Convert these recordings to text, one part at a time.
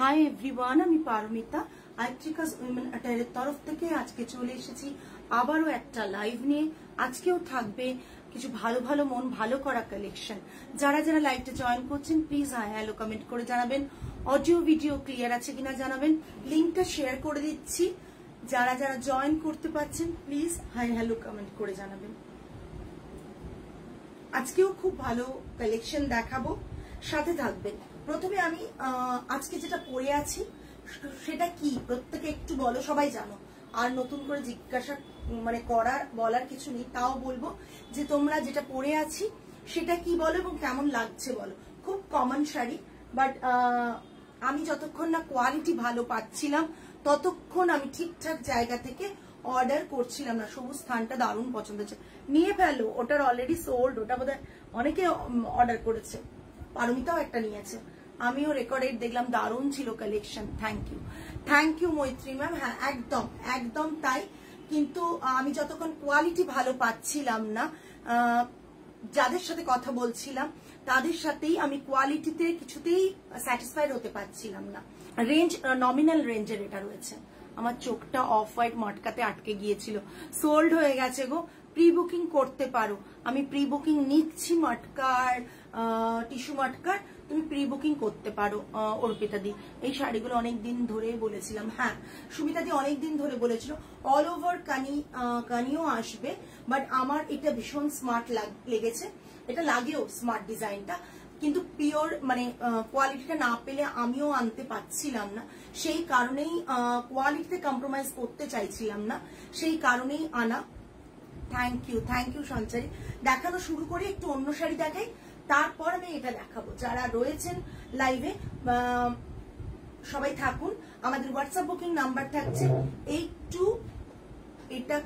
Hi everyone, আমি Paromita আইট্রিকাস women অ্যাটায়ারের তরফ থেকে আজকে চলে এসেছি আবারও একটা লাইভ নিয়ে। আজকেও থাকবে কিছু ভালো ভালো মন ভালো করা কালেকশন। যারা যারা লাইভটা জয়েন করছেন প্লিজ হাই হ্যালো কমেন্ট করে জানাবেন। অডিও ভিডিও ক্লিয়ার আছে কিনা জানাবেন। লিঙ্কটা শেয়ার করে দিচ্ছি, যারা যারা জয়েন করতে পারছেন প্লিজ হাই হ্যালো কমেন্ট করে জানাবেন। আজকেও খুব ভালো কালেকশন দেখাবো, সাথে থাকবেন। প্রথমে আমি আজকে যেটা পরে আছি সেটা কি প্রত্যেকে একটু বলো, সবাই জানো, আর নতুন করে জিজ্ঞাসা বলার কিছু নেই। তাও বলবো যে তোমরা যেটা পরে আছি সেটা কি বলো এবং কেমন লাগছে বলো। খুব কমন শাড়ি, বাট আমি যতক্ষণ না কোয়ালিটি ভালো পাচ্ছিলাম ততক্ষণ আমি ঠিকঠাক জায়গা থেকে অর্ডার করছিলাম না। সবুজ স্থানটা দারুণ পছন্দ হচ্ছে, নিয়ে ফেলো। ওটার অলরেডি সোল্ড, ওটা বোধহয় অনেকে অর্ডার করেছে। পারমিতাও একটা নিয়েছে, আমিও রেকর্ডেড দেখলাম, দারুণ ছিল কালেকশন। থ্যাংক ইউ মৈত্রী ম্যাম। হ্যাঁ একদম একদম তাই, কিন্তু আমি যতক্ষণ কোয়ালিটি ভালো পাচ্ছিলাম না, যাদের সাথে কথা বলছিলাম তাদের সাথেই আমি কোয়ালিটিতে কিছুতেই স্যাটিসফাইড হতে পারছিলাম না। রেঞ্জ নমিনাল রেঞ্জের এটা রয়েছে। আমার চোখটা অফ হোয়াইট মটকাতে আটকে গিয়েছিল, সোল্ড হয়ে গেছে গো। প্রি বুকিং করতে পারো, আমি প্রি বুকিং নিচ্ছি মটকার, টিস্যু মটকার, তুমি প্রি বুকিং করতে পারো। অর্পিতা দি এই শাড়িগুলো অনেকদিন ধরে বলেছিলাম। হ্যাঁ সুমিতা দি অনেকদিন ধরে বলেছিল অল ওভার কানিও আসবে, বাট আমার এটা ভীষণ স্মার্ট লেগেছে। এটা লাগেও স্মার্ট ডিজাইনটা, কিন্তু পিওর কোয়ালিটিটা না পেলে আমিও আনতে পারছিলাম না। সেই কারণেই কোয়ালিটিতে কম্প্রোমাইজ করতে চাইছিলাম না, সেই কারণেই আনা। থ্যাংক ইউ সঞ্চারী। দেখানো শুরু করে একটু অন্য শাড়ি দেখাই, তারপর আমি এটা দেখাবো। যারা রয়েছেন লাইভে সবাই থাকুন। আমাদের হোয়াটসঅ্যাপ বুকিং নাম্বার থাকছে 82। এটা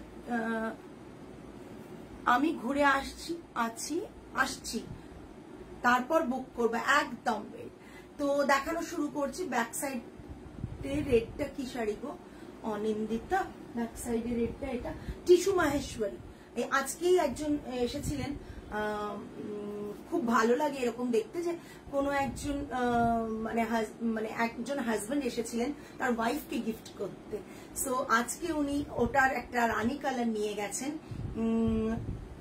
আমি ঘুরে আসছি তারপর বুক করবো একদম। তো দেখানো শুরু করছি। ব্যাক সাইডের রেডটা কি শাড়ি গো অনিন্দিতা? ব্যাক সাইডের রেডটা এটা টিস্যু মাহেশ্বরী। আজকেই একজন এসেছিলেন, খুব ভালো লাগে এরকম দেখতে যে কোনো একজন একজন হাজবেন্ড এসেছিলেন তার ওয়াইফকে গিফট করতে। সো আজকে উনি ওটার একটা রানী কালার নিয়ে গেছেন।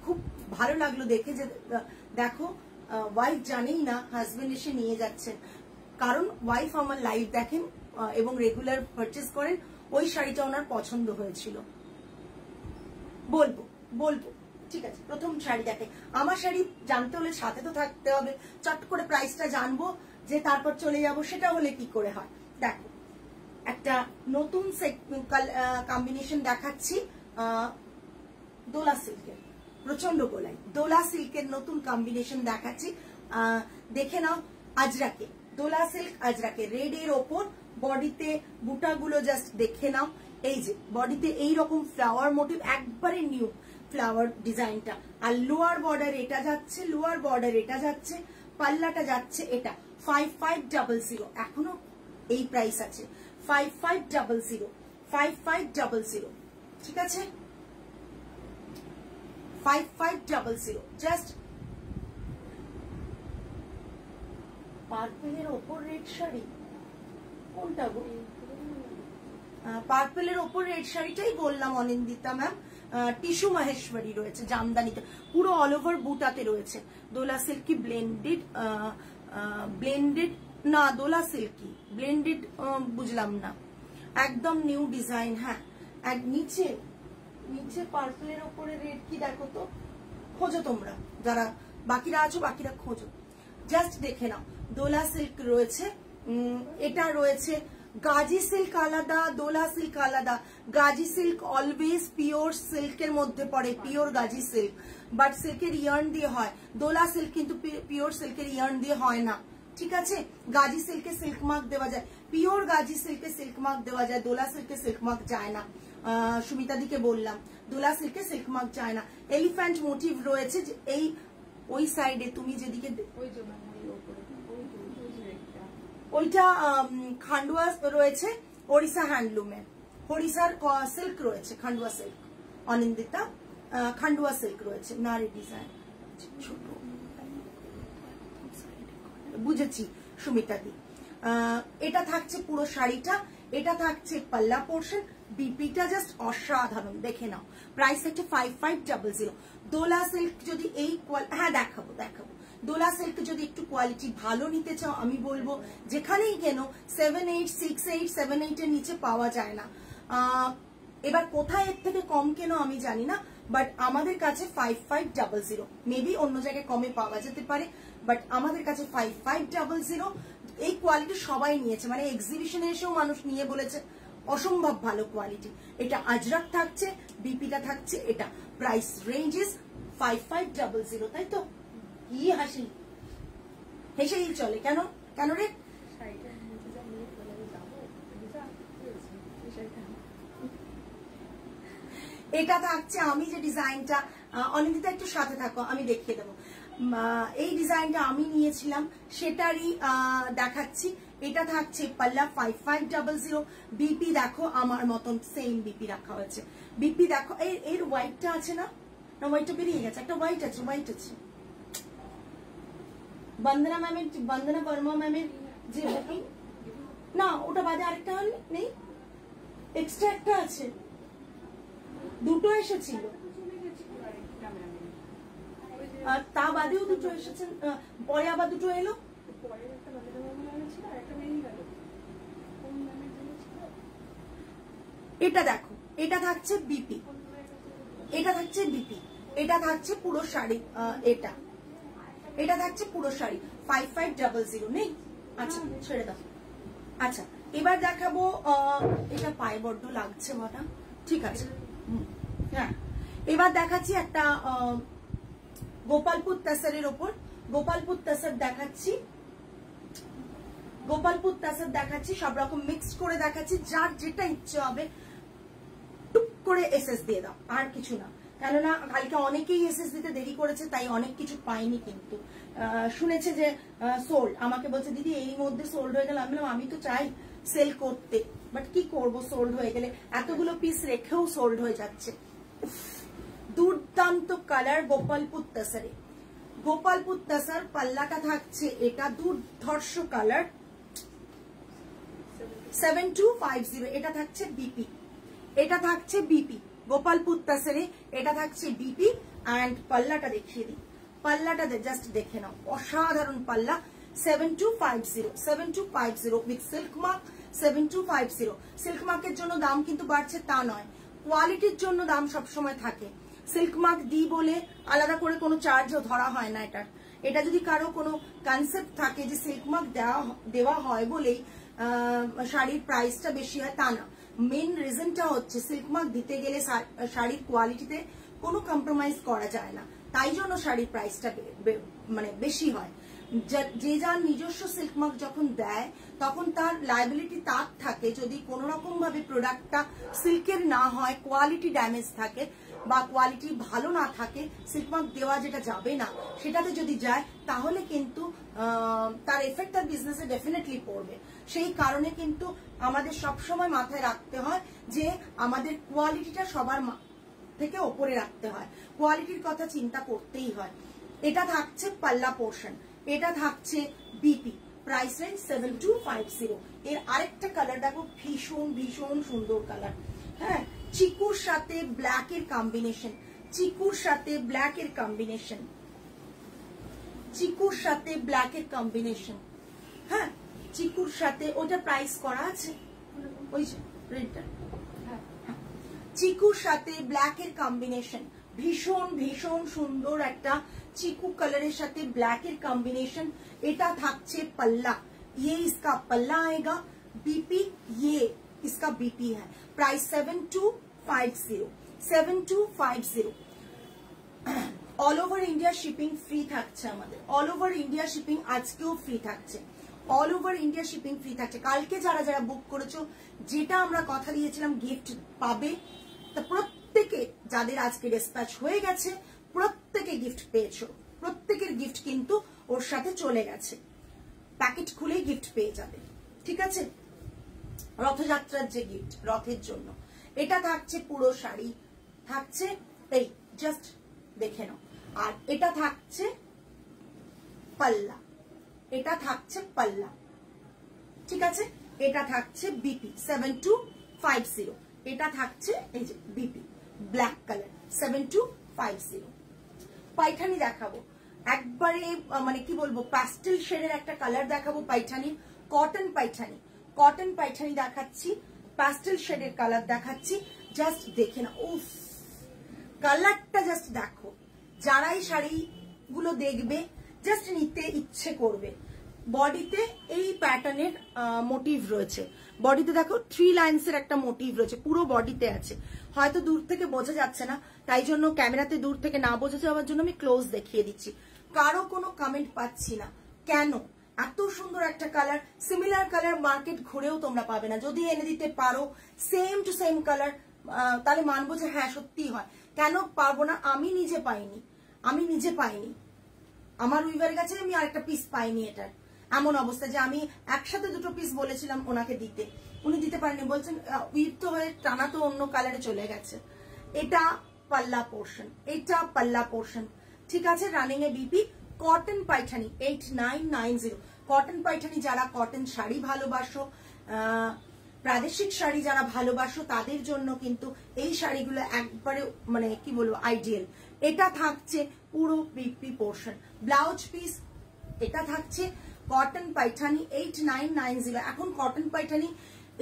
খুব ভালো লাগলো দেখে যে দেখো ওয়াইফ জানেই না হাজবেন্ড এসে নিয়ে যাচ্ছেন, কারণ ওয়াইফ আমার লাইভ দেখেন এবং রেগুলার পারচেস করেন। ওই শাড়িটা ওনার পছন্দ হয়েছিল। বলবো ঠিক আছে। প্রথম শাড়ি দেখে, আমার শাড়ি জানতে হলে সাথে তো থাকতে হবে। চট করে প্রাইসটা জানবো যে তারপর চলে যাব, সেটা হলে কি করে হয়। দেখো একটা নতুন কম্বিনেশন দেখাচ্ছি, দোলা সিল্কের, প্রচন্ড গোলাই দোলা সিল্কের নতুন কম্বিনেশন দেখাচ্ছি। দেখে নাও আজরাকে, দোলা সিল্ক আজরাকে, রেড এর ওপর বডিতে বুটাগুলো জাস্ট দেখে নাও। এই যে বডিতে এইরকম ফ্লাওয়ার মোটিভ, একবারে নিউ ফ্লাওয়ার ডিজাইনটা। আর লোয়ার বর্ডার এটা যাচ্ছে, পাল্লাটা যাচ্ছে এটা 5500। এখনো এই প্রাইস আছে 5500, ঠিক আছে 5500। জাস্ট পার্পেলের ওপর রেড শাড়ি কোনটা গো? পার্পেলের ওপর রেড শাড়িটাই বললাম অনিন্দিতা ম্যাম। টিস্যু মাহেশ্বরী রয়েছে জামদানিতে, পুরো অল ওভার বুটাতে রয়েছে। দোলা সিল্কি ব্লেন্ডেড না, দোলা সিল্কি ব্লেন্ডেড বুঝলাম না, একদম নিউ ডিজাইন। হ্যাঁ নিচে পার্পেলের ওপরে রেড কি দেখো তো, খোঁজো তোমরা, যারা বাকিরা আছো বাকিরা খোঁজো, জাস্ট দেখে নাও। দোলা সিল্ক রয়েছে, এটা রয়েছে গাজি সিল্ক আলাদা, দোলা সিল্ক আলাদা। গাজি সিল্ক অলওয়েজ পিওর সিল্কের মধ্যে পড়ে, পিওর গাজি সিল্ক, বাট সিল্কের ইয়ার্ন দিয়ে হয়। দোলা সিল্ক কিন্তু পিওর সিল্কের ইয়ার্ন দিয়ে হয় না, ঠিক আছে। গাজি সিল্কে সিল্ক মার্ক দেওয়া যায়, পিওর গাজি সিল্কে সিল্ক মার্ক দেওয়া যায়, দোলা সিল্কে সিল্ক মার্ক যায় না। সুমিতা দিকে বললাম দোলা সিল্কে সিল্ক মার্ক যায় না। এলিফ্যান্ট মোটিভ রয়েছে এই ওই সাইডে, তুমি যেদিকে ওইটা খান্ডুয়া রয়েছে, ওড়িশা হ্যান্ডলুমে, হরিশার সিল্ক রয়েছে, খান্ডুয়া সিল্ক অনিন্দিতা, খান্ডুয়া সিল্ক রয়েছে। নারী ডিজাইন ছোট, বুঝেছি সুমিতা দি। এটা থাকছে পুরো শাড়িটা, এটা থাকছে পাল্লা পোর্শন, বিপিটা জাস্ট অসাধারণ, দেখে নাও। প্রাইস হচ্ছে 5500। দোলা সিল্ক যদি এই হ্যাঁ দেখাবো দেখাবো, দোলা সিল্ক যদি একটু কোয়ালিটি ভালো নিতে চাও আমি বলবো যেখানেই কেন 7868 78 এর নিচে পাওয়া যায় না। এবার কোথায় এর থেকে কম কেন আমি জানি না, বাট আমাদের কাছে 5500, মেবি অন্য জায়গায় কমে পাওয়া যেতে পারে, বাট আমাদের কাছে 5500। এই কোয়ালিটি সবাই নিয়েছে, মানে এক্সিবিশনে এসেও মানুষ নিয়ে বলেছে অসম্ভব ভালো কোয়ালিটি। এটা আজরাক থাকছে, বিপিটা থাকছে এটা। প্রাইস রেঞ্জ ইজ 5500, তাই তো? কি হাসি, হেসেই চলে কেন কেন রে? এটা থাকছে, আমি যে ডিজাইনটা, অনিন্দিতা একটু সাথে থাকো আমি দেখিয়ে দেবো। এই ডিজাইনটা আমি নিয়েছিলাম সেটারই দেখাচ্ছি। এটা থাকছে পাল্লা 5500। বিপি দেখো আমার মতন সেম বিপি রাখা হয়েছে। বিপি দেখো, এর হোয়াইটটা আছে না, হোয়াইটটা বেরিয়ে গেছে, একটা হোয়াইট আছে, হোয়াইট আছে। বন্দনা ম্যামের, বন্দনা বর্মা ম্যামের যে বুকিং, না ওটা বাদে আরেকটা নেই, এক্সট্রা একটা আছে, দুটো এসেছিল, তা বাদেও দুটো এসেছেন, পরে আবার দুটো এলো। এটা দেখো, এটা থাকছে বিপি, এটা থাকছে বিপি, এটা থাকছে পুরো শাড়ি, এটা থাকছে পুরো শাড়ি 5500 নেই। আচ্ছা ছেড়ে দাও। আচ্ছা এবার দেখাবো, এটা পায়ে বড্ড লাগছে মাটা, ঠিক আছে। হ্যাঁ এবার দেখাচ্ছি একটা গোপালপুর তাসারের ওপর, গোপালপুর তাসার দেখাচ্ছি, গোপালপুর তাসার দেখাচ্ছি, সব রকম মিক্সড করে দেখাচ্ছি। যার যেটা ইচ্ছে হবে টুক করে এসএস দিয়ে দাও, আর কিছু না। কেননা কালকে অনেকেই এসএস দিতে দেরি করেছে, তাই অনেক কিছু পাইনি, কিন্তু শুনেছে যে সোল্ড, আমাকে বলছে দিদি এই মধ্যে সোল্ড হয়ে গেল। আমি বললাম আমি তো চাই সেল করতে, বাট কি করব, সোল্ড হয়ে গেলে এতগুলো পিস রেখেও সোল্ড হয়ে যাচ্ছে। দুর্দান্ত কালার গোপালপুর তাসারে, গোপালপুর তাসার পাল্লাটা থাকছে এটা, দুর্ধর্ষ কালার 7250। এটা থাকছে বিপি, এটা থাকছে বিপি গোপালপুর তাসারে, এটা থাকছে বিপি। অ্যান্ড পাল্লাটা দেখিয়ে দিই, পাল্লাটা জাস্ট দেখে নাও, অসাধারণ পাল্লা 7250, 7250 উইথ সিল্ক মার্ক 7250। সিল্ক মার্কের জন্য দাম কিন্তু বাড়ছে তা নয়, কোয়ালিটির জন্য দাম সবসময় থাকে। সিল্ক মার্ক দিই বলে আলাদা করে কোনো চার্জও ধরা হয় না এটার। এটা যদি কারো কোনো কনসেপ্ট থাকে যে সিল্ক মার্ক দেওয়া হয় বলেই শাড়ির প্রাইসটা বেশি হয়, তা না। মেন রিজনটা হচ্ছে সিল্ক মার্ক দিতে গেলে শাড়ির কোয়ালিটিতে কোনো কম্প্রোমাইজ করা যায় না, তাই জন্য শাড়ির প্রাইসটা মানে বেশি হয়। যে যার নিজস্ব সিল্ক মার্ক যখন দেয় তখন তার লায়াবিলিটি তার থাকে, যদি কোনো রকম ভাবে প্রোডাক্টটা সিল্কের না হয়, কোয়ালিটি ড্যামেজ থাকে বা কোয়ালিটি ভালো না থাকে, সিল্ক মার্ক দেওয়া যেটা যাবে না সেটাতে যদি যায় তাহলে কিন্তু তার এফেক্ট তার বিজনেসে ডেফিনেটলি পড়বে। সেই কারণে কিন্তু আমাদের সবসময় মাথায় রাখতে হয় যে আমাদের কোয়ালিটিটা সবার থেকে ওপরে রাখতে হয়, কোয়ালিটির কথা চিন্তা করতেই হয়। এটা থাকছে পাল্লা পোর্শন, এটা থাকছে বিপি, প্রাইস রেঞ্জ 7250। এর আরেকটা কালার দেখো, ভীষণ ভীষণ সুন্দর কালার। হ্যাঁ, চিকুর সাথে ব্ল্যাকের কম্বিনেশন, চিকুর সাথে ব্ল্যাকের কম্বিনেশন, চিকুর সাথে ব্ল্যাকের কম্বিনেশন। হ্যাঁ, চিকুর সাথে, ওটা প্রাইস করা আছে ওই যে রেডটা, চিকুর সাথে ব্ল্যাকের কম্বিনেশন, ভীষণ ভীষণ সুন্দর একটা চিকু কালারের সাথে ব্ল্যাকের কম্বিনেশন। এটা থাকছে पल्ला, ये इसका पल्ला आएगा, बीपी ये इसका बीपी है। Price 7250, 7250। All over India shipping free থাকছে আমাদের, অল ওভার ইন্ডিয়া শিপিং আজকেও ফ্রি থাকছে, all over India shipping free থাকছে। কালকে যারা যারা বুক করেছো, যেটা আমরা কথা দিয়েছিলাম গিফট পাবে, তা প্রত্যেকে যাদের আজকে ডিসপ্যাচ হয়ে গেছে প্রত্যেকে গিফট পেয়েছো, প্রত্যেকের গিফট কিন্তু ওর সাথে চলে গেছে, প্যাকেট খুলেই গিফট পেয়ে যাবে, ঠিক আছে? রথযাত্রার যে গিফট, রথের জন্য এটা থাকছে পুরো শাড়ি, থাকছে এই জাস্ট দেখে নাও। আর এটা থাকছে পাল্লা, এটা থাকছে পাল্লা, ঠিক আছে, এটা থাকছে বিপি 7250, এটা থাকছে এই যে বিপি ব্ল্যাক কালার 7250। পাইঠানি দেখাবো একবারে, মানে কি বলবো, প্যাস্টেল শেডের একটা কালার দেখাবো পাইঠানি, কটন পাইঠানি, কটন পাইঠানি দেখাচ্ছি, প্যাস্টেল শেডের কালার দেখাচ্ছি। জাস্ট দেখে না, উফ কালারটা জাস্ট দেখো, যারাই শাড়িগুলো দেখবে জাস্ট নিতে ইচ্ছে করবে। বডিতে এই প্যাটার্নের মোটিভ রয়েছে, বডিতে দেখো 3 লাইন্সের একটা মোটিভ রয়েছে, পুরো বডিতে আছে। হয়তো দূর থেকে বোঝা যাচ্ছে না, তাই জন্য ক্যামেরাতে দূর থেকে না বোঝা যাওয়ার জন্য আমি ক্লোজ দেখিয়ে দিচ্ছি। কারো কোনো কমেন্ট পাচ্ছি না, কেন? এত সুন্দর একটা কালার, সিমিলার কালার মার্কেট ঘুরেও তোমরা পাবে না। যদি এনে দিতে পারো সেম টু সেম কালার, তাহলে মানবো যে হ্যাঁ সত্যি হয়। কেন পারবো না? আমি নিজে পাইনি, আমার উইভারের কাছে আমি আরেকটা পিস পাইনি। এটার এমন অবস্থা যে আমি একসাথে 2টো পিস বলেছিলাম ওনাকে দিতে, উনি দিতে পারেননি, বলছেন উইভ তো হয়ে টানা তো অন্য কালারে চলে গেছে। এটা পাল্লা পোর্শন, এটা পাল্লা পোর্শন, ঠিক আছে। রানিং এ BP, cotton Paithani 8990। Cotton Paithani যারা কটন শাড়ি ভালোবাসো, প্রাদেশিক শাড়ি যারা ভালোবাসো, তাদের জন্য কিন্তু এই শাড়িগুলো একবারে মানে কি বলবো আইডিয়াল। এটা থাকছে পুরো বিপি পোর্শন, ব্লাউজ পিস এটা থাকছে কটন পাইঠানি 8990। এখন কটন পাইঠানি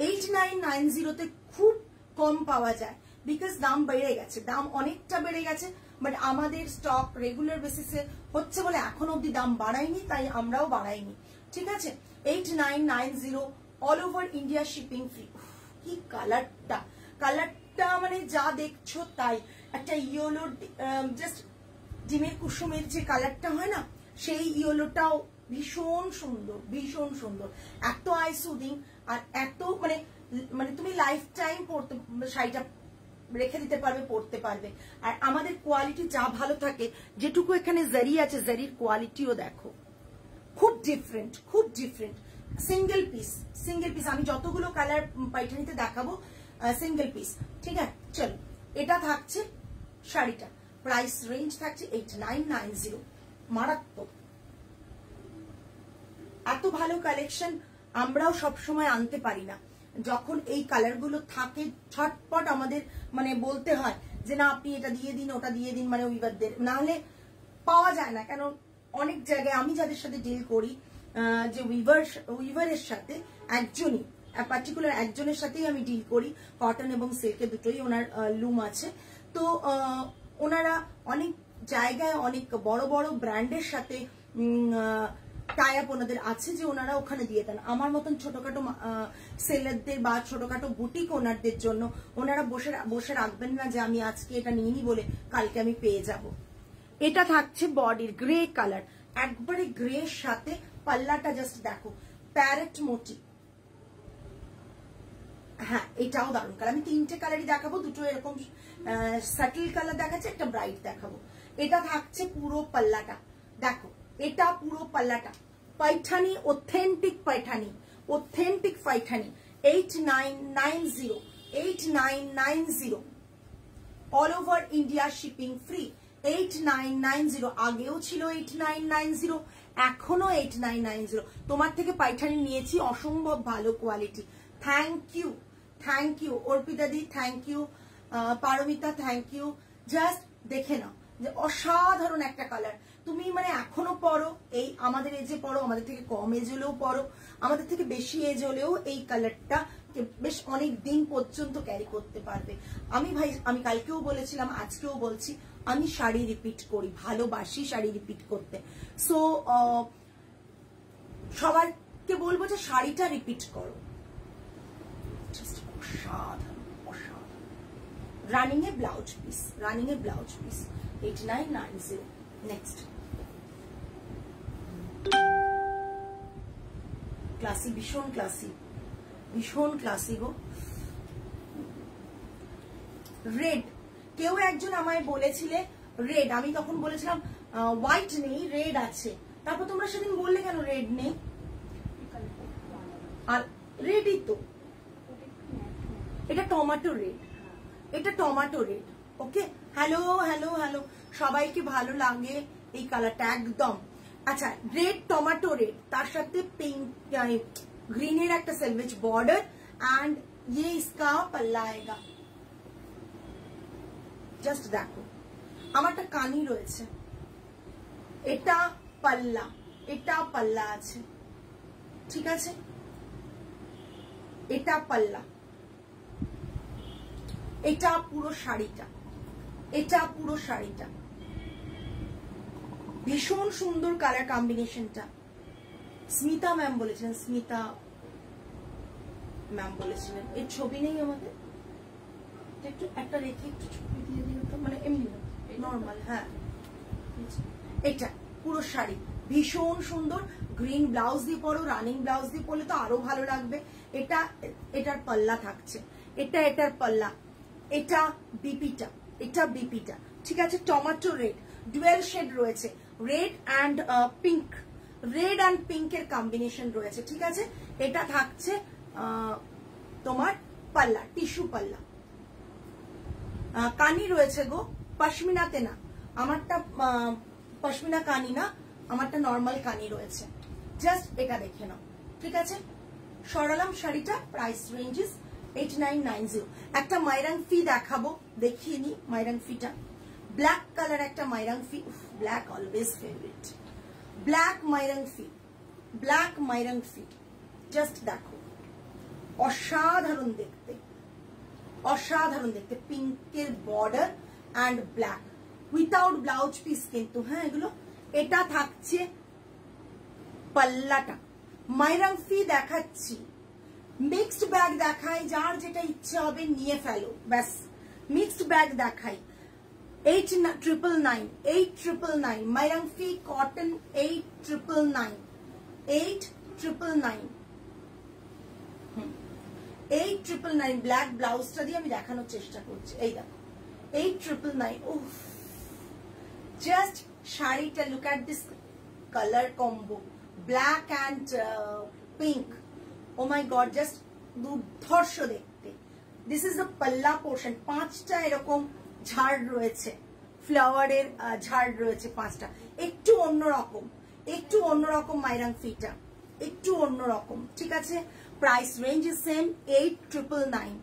8990 খুব কম পাওয়া যায়, বিকজ দাম বেড়ে গেছে, দাম অনেকটা বেড়ে গেছে। বাট আমাদের স্টক রেগুলার বেসিসে হচ্ছে বলে এখন অব্দি দাম বাড়ায়নি, তাই আমরাও বাড়াইনি, ঠিক আছে। 8990 all over India shipping free. কি কালারটা, কালারটা মানে যা দেখছো তাই, একটা ইয়েলোর জাস্ট ডিমের কুসুমের যে কালারটা হয় না, সেই ইয়েলোটাও ভীষণ সুন্দর, ভীষণ সুন্দর, এত আই সুদিং আর এত মানে মানে তুমি লাইফ টাইম পড়তে শাড়িটা রেখে দিতে পারবে, পড়তে পারবে। আর আমাদের কোয়ালিটি যা ভালো থাকে, যেটুকু এখানে জারি আছে, জারির কোয়ালিটিও দেখো খুব ডিফারেন্ট, খুব different. Single piece, single piece, আমি যতগুলো কালার পাইঠানিতে দেখাবো সিঙ্গেল পিস, ঠিক আছে। চলো, এটা থাকছে শাড়িটা, প্রাইস রেঞ্জ থাকছে 8990। মারাত্মক, এত ভালো কালেকশন আমরাও সবসময় আনতে পারি না। যখন এই কালারগুলো থাকে ছটপট আমাদের মানে বলতে হয় যে না আপনি এটা দিয়ে দিন, ওটা দিয়ে দিন, মানে উইভারদের, না হলে পাওয়া যায় না। কেন অনেক জায়গায় আমি যাদের সাথে ডিল করি, যে উইভারের সাথে একজনই, পার্টিকুলার একজনের সাথেই আমি ডিল করি, কটন এবং সিল্কে দুটোই ওনার লুম আছে। তো ওনারা অনেক জায়গায় অনেক বড় বড় ব্র্যান্ডের সাথে টাই আপ ওনাদের আছে, যে ওনারা ওখানে দিয়ে দেন। আমার মতন ছোটখাটো সেলারদের বা ছোটখাটো বুটিক ওনারদের জন্য ওনারা বসে রাখবেন না যে আমি আজকে এটা নিইনি বলে কালকে আমি পেয়ে যাব। এটা থাকছে বডির গ্রে কালার, একবারে গ্রে সাথে পাল্লাটা জাস্ট দেখো, প্যারেট মোটি। হ্যাঁ, এটাও দারুণ কালার। আমি 3টে কালারই দেখাবো, 2টো এরকম সাটল কালার দেখাচ্ছে, একটা ব্রাইট দেখাবো। এটা থাকছে পুরো পাল্লাটা, দেখো এটা পুরো পাল্লাটা Paithani, authentic Paithani, authentic Paithani 8990, 8990 all over India shipping free. 8990 আগেও ছিল 8990, এখনো 8990। তোমার থেকে পাইঠানি নিয়েছি, অসম্ভব ভালো quality. Thank you, thank you Arpita দি, thank you Parmita, thank you. Just দেখে নাও যে অসাধারণ একটা কালার। তুমি মানে এখনো পরো, এই আমাদের এজে পরো, আমাদের থেকে কম এজ হলেও পরো, আমাদের থেকে বেশি এজ হলেও এই কালারটা বেশ অনেক দিন পর্যন্ত ক্যারি করতে পারবে। আমি কালকেও বলেছিলাম, আজকেও বলছি, আমি শাড়ি রিপিট করি, ভালোবাসি শাড়ি রিপিট করতে। সো সবাইকে বলবো যে শাড়িটা রিপিট করো, অসাধারণ, অসাধারণ। রানিং এ ব্লাউজ পিস, রানিং এ ব্লাউজ পিস 8990। নেক্সট ক্লাসি, ভীষণ ক্লাসি, ভীষণ ক্লাসি গো। রেড, কেউ একজন আমায় বলেছিলে রেড, আমি তখন বলেছিলাম হোয়াইট নেই, রেড আছে। তারপর তোমরা সেদিন বললে কেন রেড নেই? আর রেডই তো, এটা টমেটো রেড, এটা টমেটো রেড। ওকে, হ্যালো হ্যালো হ্যালো, সবাইকে ভালো লাগে এই কালারটা একদম। আচ্ছা, রেড টমেটো রেড, তার সাথে পিঙ্ক ग्रीन एक सेल्वेज बॉर्डर एंड ये इसका पल्ला आएगा। जस्ट देखो আমারটা কানি রয়েছে, এটা পাল্লা, এটা পাল্লা আছে, ঠিক আছে, এটা পাল্লা, এটা পুরো শাড়িটা, এটা পুরো শাড়িটা ভীষণ সুন্দর কালার কম্বিনেশনটা। স্মিতা ম্যাম বলেছিলেন, স্মিতা ম্যাম বলেছিলেন এই ছবি নেই আমাদের, একটু একটা রেখে একটু ছবি দিয়ে দিও তো, মানে এমনি নর্মাল। হ্যাঁ এটা পুরো শাড়ি ভীষণ সুন্দর, গ্রিন ব্লাউজ দিয়ে পরো, রানিং ব্লাউজ দিয়ে পরলে তো আরো ভালো লাগবে। এটা এটার পাল্লা থাকছে, এটা এটার পাল্লা, এটা বিপিটা, এটা বিপিটা, ঠিক আছে। টমেটো রেড ডুয়েল শেড রয়েছে, red and pink, red and পিঙ্কের কম্বিনেশন রয়েছে, ঠিক আছে। এটা থাকছে তোমার পাল্লা, টিস্যু পাল্লা। কানি রয়েছে গো, পশমিনাতে না, আমারটা পশমিনা কানি না, আমারটা নর্মাল কানি রয়েছে। জাস্ট এটা দেখে নাও, ঠিক আছে। সরালাম শাড়িটা, প্রাইস রেঞ্জেস 8990। একটা মাইরাং ফি দেখাবো, দেখিয়ে নি মাইরাং ফিটা। ব্ল্যাক কালার একটা Moirang Phee, black always favourite, black Moirang Phee, black Moirang Phee. Just দেখো অসাধারণ দেখতে, অসাধারণ দেখতে, পিঙ্কের border and black without blouse piece কিন্তু, হ্যাঁ এগুলো। এটা থাকছে পাল্লাটা, মাইরাং ফি দেখাচ্ছি, মিক্সড ব্যাগ দেখাই, যার যেটা ইচ্ছে হবে নিয়ে ফেলো, ব্যাস মিক্সড ব্যাগ দেখাই। 8999, 8999 মাইরাং ফি কটন, 8999, 8999, 8999 ব্ল্যাক ব্লাউজটা দিয়ে আমি দেখানোর চেষ্টা করছি। এই দেখো 8999। উফ, জাস্ট শাড়িটা, look at this colour combo, black and pink. Oh my god, just দুর্ধর্ষ দেখতে। দিস ইজ দ্য পাল্লা পোর্শন, 5টা এরকম ঝাড় রয়েছে, ফ্লাওয়ারের ঝাড় রয়েছে 5টা, একটু অন্যরকম, একটু অন্যরকম মাইরাং ফিটা, একটু অন্যরকম, ঠিক আছে। Price range is same 8999।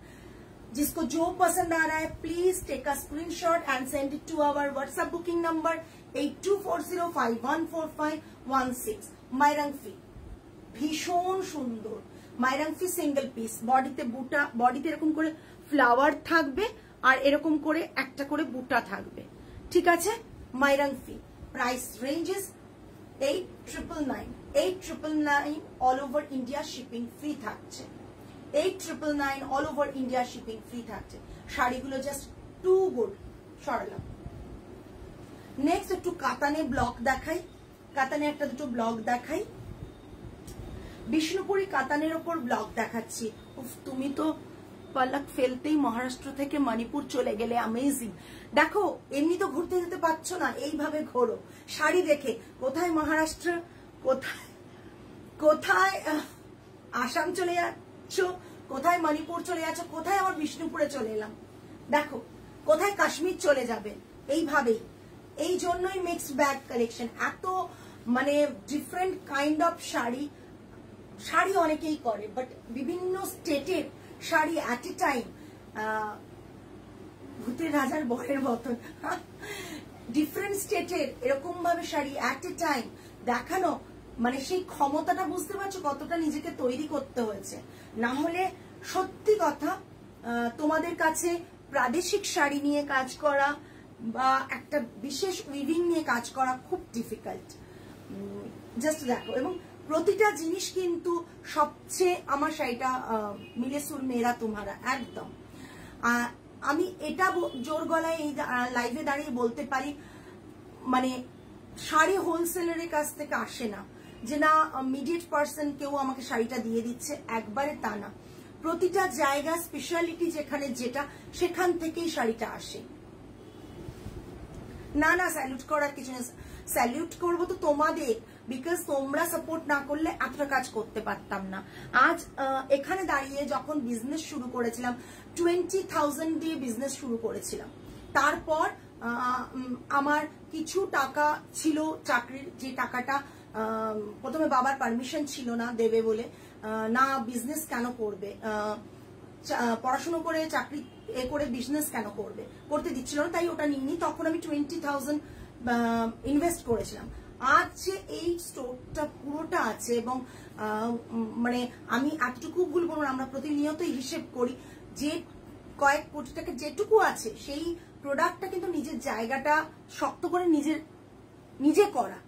जिसको जो पसंद आ रहा है please take a screenshot and send it to our WhatsApp booking number 8240514516। मायरंग फी भीषण सुंदर, मायरंग फी सिंगल पिस, बॉडीते बुटा, बॉडीते एरकम करे फ्लावर थाकबे और एरकम करे एकटा करे बुटा थाकबे, ठीक आछे। Moirang Phee price range is 8999, 8999 all over India shipping free থাকছে, 8999 all over India shipping free থাকছে। শাড়িগুলো জাস্ট টু গুড। সরালাম। নেক্সট একটু কাতানে ব্লক দেখাই, কাতানে একটা দুটো ব্লক দেখাই। বিষ্ণুপুরি কাতানের ওপর ব্লক দেখাচ্ছি। উফ, তুমি তো পালক ফেলতেই মহারাষ্ট্র থেকে মণিপুর চলে গেলে, অ্যামেজিং। দেখো এমনি তো ঘুরতে যেতে পারছো না, এইভাবে ঘোরো শাড়ি দেখে। কোথায় মহারাষ্ট্র, কোথায় কোথায় আসাম চলে যাচ্ছ, কোথায় মণিপুর চলে যাচ্ছ, কোথায় আবার বিষ্ণুপুরে চলে এলাম, দেখো কোথায় কাশ্মীর চলে যাবে, এইভাবেই। এই জন্যই মিক্সড ব্যাগ কালেকশন, এত মানে different kind of sari. Sari অনেকেই করে, বাট বিভিন্ন স্টেটের শাড়ি অ্যাট এ টাইম, ভূতের রাজার বরের মতন ডিফারেন্ট স্টেটের এরকম ভাবে শাড়ি অ্যাট এ টাইম দেখানো, মানে সেই ক্ষমতাটা বুঝতে পারছো কতটা নিজেকে তৈরি করতে হয়েছে। না হলে সত্যি কথা তোমাদের কাছে প্রাদেশিক শাড়ি নিয়ে কাজ করা বা একটা বিশেষ উইভিং নিয়ে কাজ করা খুব ডিফিকাল্ট। জাস্ট দেখো, এবং প্রতিটা জিনিস কিন্তু সবচেয়ে আমার শাড়িটা মিলে সুর মেরা তোমারা একদম। আমি এটা জোর গলায় এই লাইভে দাঁড়িয়ে বলতে পারি, মানে শাড়ি হোলসেলারের কাছ থেকে আসে না, যে না মিডিয়েট পার্সন কেউ আমাকে শাড়িটা দিয়ে দিচ্ছে, একবারে তা না। প্রতিটা জায়গা স্পেশালিটি যেখানে যেটা, সেখান থেকেই শাড়িটা আসে। না না স্যালুট করার কিছু না, স্যালুট করবো তো তোমাদের, বিকজ তোমরা সাপোর্ট না করলে এতটা কাজ করতে পারতাম না। আজ এখানে দাঁড়িয়ে যখন বিজনেস শুরু করেছিলাম, 20,000 দিয়ে বিজনেস শুরু করেছিলাম। তারপর আমার কিছু টাকা ছিল চাকরির, যে টাকাটা প্রথমে বাবার পারমিশন ছিল না দেবে বলে, না বিজনেস কেন করবে, পড়াশোনা করে চাকরি করে বিজনেস কেন করবে, করতে দিচ্ছিল না, তাই ওটা নিইনি। তখন আমি 20,000 ইনভেস্ট করেছিলাম। আজ যে এই স্টোরটা পুরোটা আছে এবং মানে আমি এতটুকু ভুল বলবো না, আমরা প্রতিনিয়তই হিসেব করি যে কয়েক কোটি টাকা যেটুকু আছে সেই প্রোডাক্টটা কিন্তু নিজের জায়গাটা শক্ত করে নিজে করা।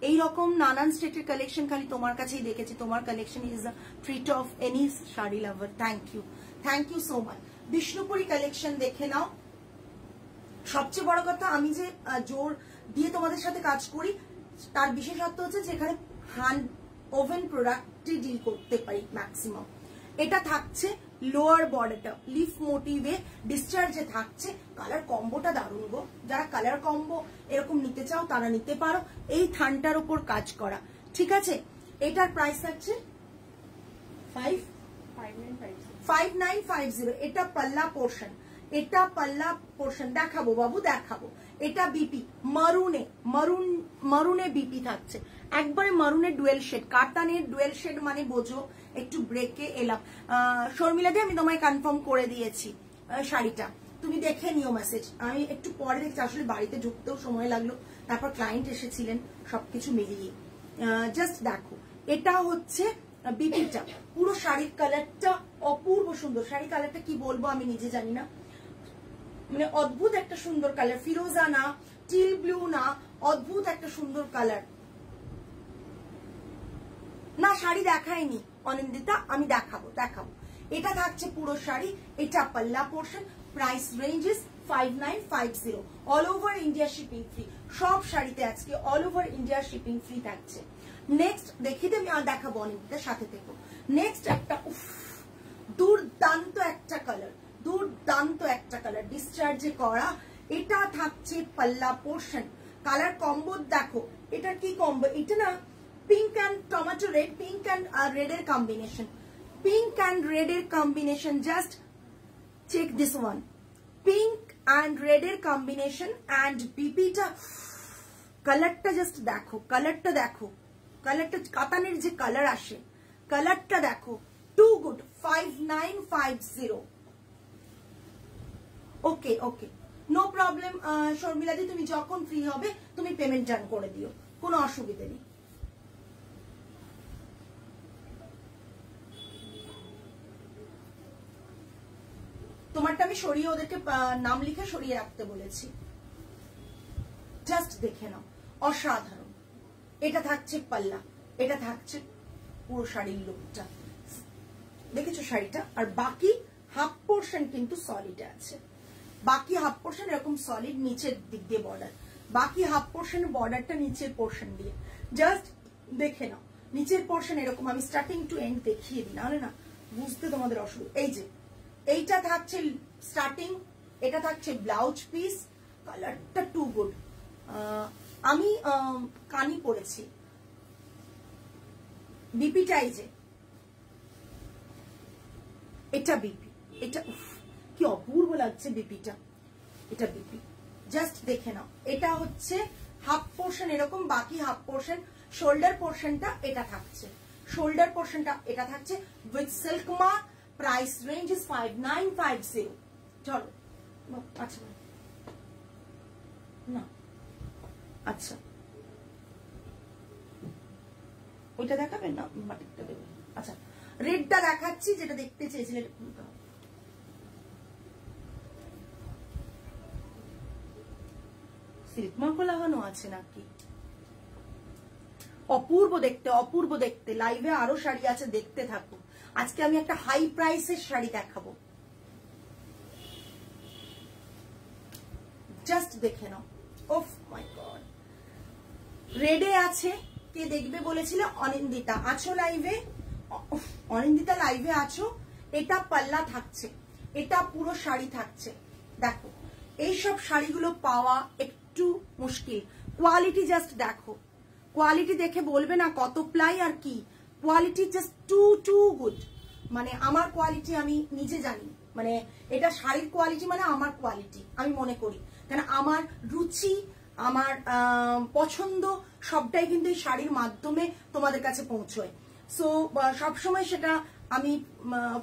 এইরকম নানান স্টেটের কালেকশন খালি তোমার কাছেই দেখেছি। তোমার collection is the treat of any sari lover. Thank you so much. Bishnupuri collection দেখে নাও। সবচেয়ে বড় কথা, আমি যে জোর দিয়ে তোমাদের সাথে কাজ করি তার বিশেষত্ব হচ্ছে যেখানে হ্যান্ড ওভেন প্রোডাক্টই ডিল করতে পারি ম্যাক্সিমাম। এটা থাকছে লোয়ার বর্ডারটা লিফ মোটিভে ডিসচার্জে থাকছে। কালার কম্বোটা দারুণ গো, যারা কালার কম্বো এরকম নিতে চাও তারা নিতে পারো। এই থানটার উপর কাজ করা, ঠিক আছে। এটার প্রাইস থাকছে 5950। এটা পাল্লা পোর্শন, এটা পাল্লা পোর্শন দেখাবো বাবু, দেখাবো। এটা বিপি মারুনে বিপি থাকছে, একবারে মারুনের ডুয়েল শেড, কাতানের ডুয়েল শেড মানে বোঝো। একটু ব্রেকে এলাম শর্মিলা দি, আমি তোমায় কনফার্ম করে দিয়েছি শাড়িটা, তুমি দেখে নিও মেসেজ। আমি একটু পরে দেখছি, আসলে বাড়িতে ঢুকতেও সময় লাগলো, তারপর ক্লায়েন্ট এসেছিলেন, সবকিছু মিলিয়ে। জাস্ট দেখো, এটা হচ্ছে বিপিটা। পুরো শাড়ির কালারটা অপূর্ব সুন্দর। শাড়ির কালারটা কি বলবো আমি নিজে জানি না, মানে অদ্ভুত একটা সুন্দর কালার, ফিরোজা না, টিল ব্লু না, অদ্ভুত একটা সুন্দর কালার। না শাড়ি দেখায়নি অনিন্দিতা, আমি দেখাবো। এটা থাকছে পুরো শাড়ি, এটা পাল্লা portion. Price ranges 5950। All over India shipping free. সব শাড়িতে আজকে all over India shipping free থাকছে। নেক্সট দেখিয়ে আমি আর দেখাবো অনিন্দিতার সাথে থেকো। নেক্সট একটা দুর্দান্ত একটা কালার ডিসচার্জে করা। এটা থাকছে পাল্লা পোর্শন। কালার কম্বো দেখো, এটা কি কম্বো, এটা না pink and tomato red, pink and রেডের combination, just check this one, pink and রেডের কম্বিনেশন। অ্যান্ড বিপিটা কালারটা জাস্ট দেখো, কালারটা কাতানের যে কালার আসে, কালারটা দেখো, too good. 5950। Okay no problem Sharmila দি, তুমি যখন ফ্রি হবে তুমি পেমেন্ট ডান করে দিও, কোনো অসুবিধা নেই। তোমারটা আমি সরিয়ে ওদেরকে নাম লিখে সরিয়ে রাখতে বলেছি, জাস্ট দেখে নাও, অসাধারণ। এটা থাকছে পাল্লা, এটা থাকছে পুরো শাড়ির লুকটা, দেখেছো শাড়িটা। আর বাকি হাফ পোর্শন কিন্তু সলিড আছে, বাকি হাফ পোর্শন এরকম সলিড নিচের দিক দিয়ে বর্ডার, বাকি হাফ পোর্শন বর্ডারটা নিচের পোর্শন দিয়ে। জাস্ট দেখে নাও নিচের পোর্শন এরকম, আমি স্টার্টিং টু এন্ড দেখিয়ে দিই, নাহলে না বুঝতে তোমাদের অসুবিধা। এই যে এইটা থাকছে স্টার্টিং, এটা থাকছে ব্লাউজ পিস। কালারটা টু গুড। আমি কানি পরেছি, বিপিটাই যে এটা বিপি, এটা কি অপূর্ব লাগছে বিপিটা, এটা বিপি। জাস্ট দেখে নাও, এটা হচ্ছে হাফ পোর্শন এরকম, বাকি হাফ পোর্শন শোল্ডার পোর্শনটা এটা থাকছে, এটা থাকছে with silk mark. Price range is 5950। চলো আচ্ছা না, আচ্ছা ওইটা দেখাবেন না, বাটিকটা দেবেন। আচ্ছা রেডটা দেখাচ্ছি, যেটা দেখতে চেয়েছিলেন। সিল্ক মার্কও লাগানো আছে নাকি? অপূর্ব দেখতে। লাইভে আরো শাড়ি আছে, দেখতে থাকো। আজকে আমি একটা হাই প্রাইসের শাড়ি দেখাবো, জাস্ট দেখে নাও। ওফ মাই গড, রেডে আছে। কে দেখবে বলেছিল? অনিন্দিতা। আছো লাইভে? অনিন্দিতা লাইভে আছো? এটা পাল্লা থাকছে, এটা পুরো শাড়ি থাকছে। দেখো এইসব শাড়িগুলো পাওয়া একটু মুশকিল। কোয়ালিটি জাস্ট দেখো, কোয়ালিটি দেখে বলবে না কত প্লাই আর কি। Quality just too good. মানে আমার কোয়ালিটি আমি নিজে জানি, মানে এটা শাড়ির কোয়ালিটি মানে আমার কোয়ালিটি আমি মনে করি, কারণ আমার রুচি, আমার পছন্দ সবটাই কিন্তু এই শাড়ির মাধ্যমে তোমাদের কাছে পৌঁছয়। সো সবসময় সেটা আমি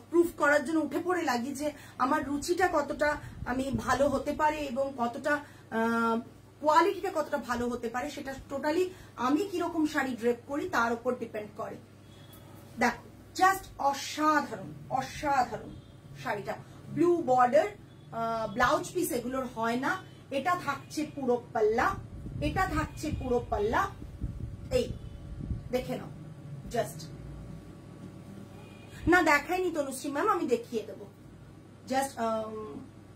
প্রুফ করার জন্য উঠে পড়ে লাগি যে আমার রুচিটা কতটা আমি ভালো হতে পারে এবং কতটা কোয়ালিটিটা কতটা ভালো হতে পারে, সেটা টোটালি আমি কিরকম শাড়ি ড্রেপ করি তার উপর ডিপেন্ড করে। দেখো জাস্ট অসাধারণ অসাধারণ শাড়িটা, ব্লু বর্ডার, ব্লাউজ পিস এগুলোর হয় না। এটা থাকছে পুরো পাল্লা, এটা থাকছে পুরো পাল্লা। এই দেখে নাও, জাস্ট না দেখাইনি তনুশ্রী ম্যাম, আমি দেখিয়ে দেবো। জাস্ট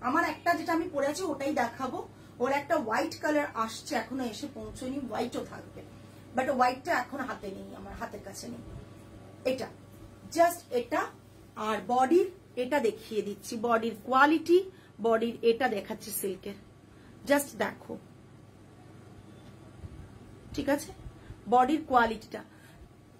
আমার একটা যেটা আমি পরে আছি ওটাই দেখাবো। ওর একটা হোয়াইট কালার আসছে, এখনো এসে পৌঁছয়নি, হোয়াইটও থাকবে, বাট হোয়াইটটা এখন হাতে নেই, আমার হাতের কাছে নেই। এটা জাস্ট এটা, আর বডির এটা দেখিয়ে দিচ্ছি, বডির কোয়ালিটি, বডির এটা দেখাচ্ছি সিল্কের, জাস্ট দেখো, ঠিক আছে? বডির কোয়ালিটিটা,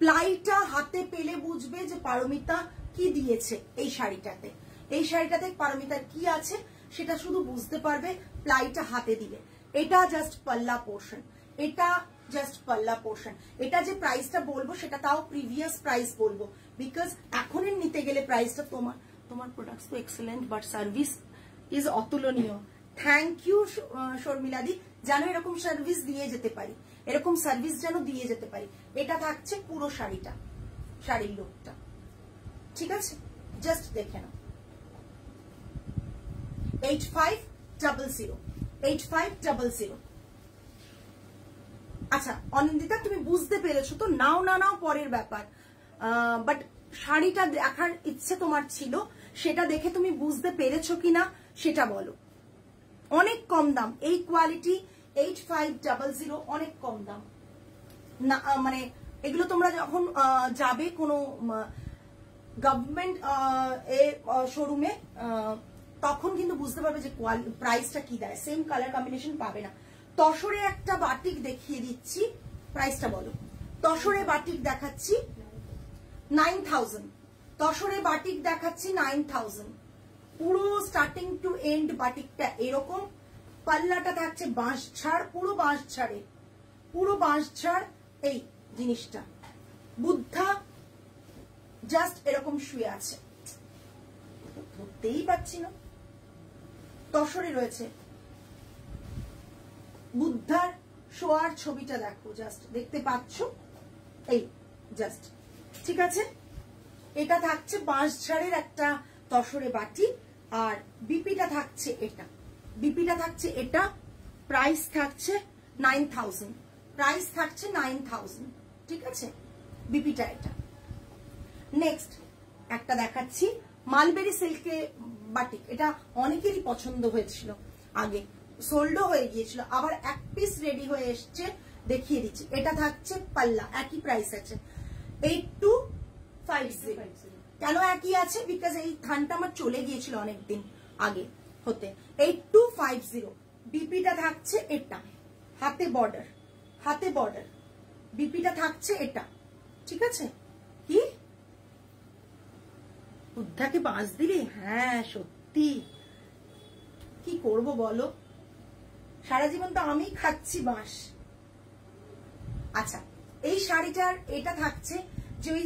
প্লাইটা হাতে পেলে বুঝবে যে পারমিতা কি দিয়েছে এই শাড়িটাতে। এই শাড়িটাতে পারমিতার কি আছে সেটা শুধু বুঝতে পারবে প্লাইটা হাতে দিলে। এটা জাস্ট পাল্লা পোর্শন, এটা জাস্ট পাল্লা পোর্শন। এটা যে প্রাইসটা বলবো সেটা তাও প্রিভিয়াস প্রাইস বলবো, বিকজ এখনই নিতে গেলে প্রাইসটা তোমার প্রোডাক্টস তো এক্সেলেন্ট, বাট সার্ভিস ইজ অতুলনীয়। থ্যাংক ইউ শর্মিলাদি, যেন এরকম সার্ভিস দিয়ে যেতে পারি, এরকম সার্ভিস যেন দিয়ে যেতে পারি। এটা থাকছে পুরো শাড়িটা, শাড়ির লুকটা, ঠিক আছে? জাস্ট দেখে নাও। 8500 8500। আচ্ছা অনিন্দিতা, তুমি বুঝতে পেরেছো তো? নাও না নাও পরের ব্যাপার, বাট শাড়িটা দেখার ইচ্ছে তোমার ছিল, সেটা দেখে তুমি বুঝতে পেরেছো কিনা সেটা বলো। অনেক কম দাম এই কোয়ালিটি, 8500, অনেক কম দাম না। মানে এগুলো তোমরা যখন যাবে কোনো গভর্নমেন্ট শোরুমে, তখন কিন্তু বুঝতে পারবে যে প্রাইসটা কি দেয়। সেম কালার কম্বিনেশন পাবে না। তসরে একটা বাটিক দেখিয়ে দিচ্ছি, প্রাইসটা বলো। তসরে বাটিক দেখাচ্ছি 9000, তসরে বাটিক দেখাচ্ছি 9000। পুরো স্টার্টিং টু এন্ড বাটিকটা এরকম, পাল্লাটা থাকছে বাঁশ ছাড়, পুরো বাঁশ ছাড়ে, পুরো বাঁশ ছাড়। এই জিনিসটা বুদ্ধা জাস্ট এরকম শুয়ে আছে, ধরতেই পাচ্ছি না। তসরে রয়েছে বুদ্ধার শোয়ার ছবিটা, দেখো জাস্ট, দেখতে পাচ্ছ? এই জাস্ট, ঠিক আছে? এটা থাকছে বাঁশ ঝাড়ের একটা তসরে বাটি, আর বিপিটা থাকছে এটা, বিপিটা থাকছে এটা। প্রাইস থাকছে 9000, প্রাইস থাকছে 9000, ঠিক আছে? বিপিটা এটা। নেক্সট একটা দেখাচ্ছি মালবেরি সিল্কে বাটিক, এটা অনেকেরই পছন্দ হয়েছিল, আগে সোল্ডও হয়ে গিয়েছিল, আবার এক পিস রেডি হয়ে এসছে, দেখিয়ে দিচ্ছি। এটা থাকছে পাল্লা, একই প্রাইস আছে 8250। কেন একই আছে? বিকজ এই থানটা আমার চলে গিয়েছিল অনেকদিন আগে হতে। 8250। বিপিটা থাকছে এটা, হাতে বর্ডার, হাতে বর্ডার, বিপিটা থাকছে এটা, ঠিক আছে? কি বুদ্ধাকে বাঁশ দিলি? হ্যাঁ সত্যি, কি করব বলো, সারা জীবন তো আমি খাচ্ছি বাঁশ। আচ্ছা এই শাড়িটার এটা থাকছে যে ওই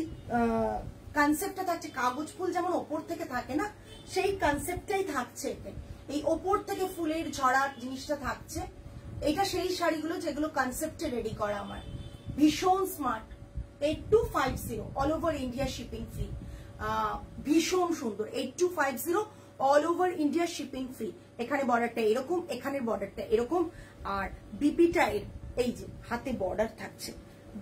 কনসেপ্টটা থাকছে, কাগজ ফুল যেমন ওপর থেকে থাকে না, সেই কনসেপ্টটাই থাকছে এতে। এই ওপর থেকে ফুলের ঝরার জিনিসটা থাকছে। এটা সেই শাড়িগুলো যেগুলো কনসেপ্টে রেডি করা আমার, ভীষণ smart. 8250, all over India shipping free, ভীষণ সুন্দর। 8250, all over India shipping free. এখানে বর্ডারটা এরকম, এখানের বর্ডারটা এরকম, আর বিপিটা এই যে হাতে বর্ডার থাকছে,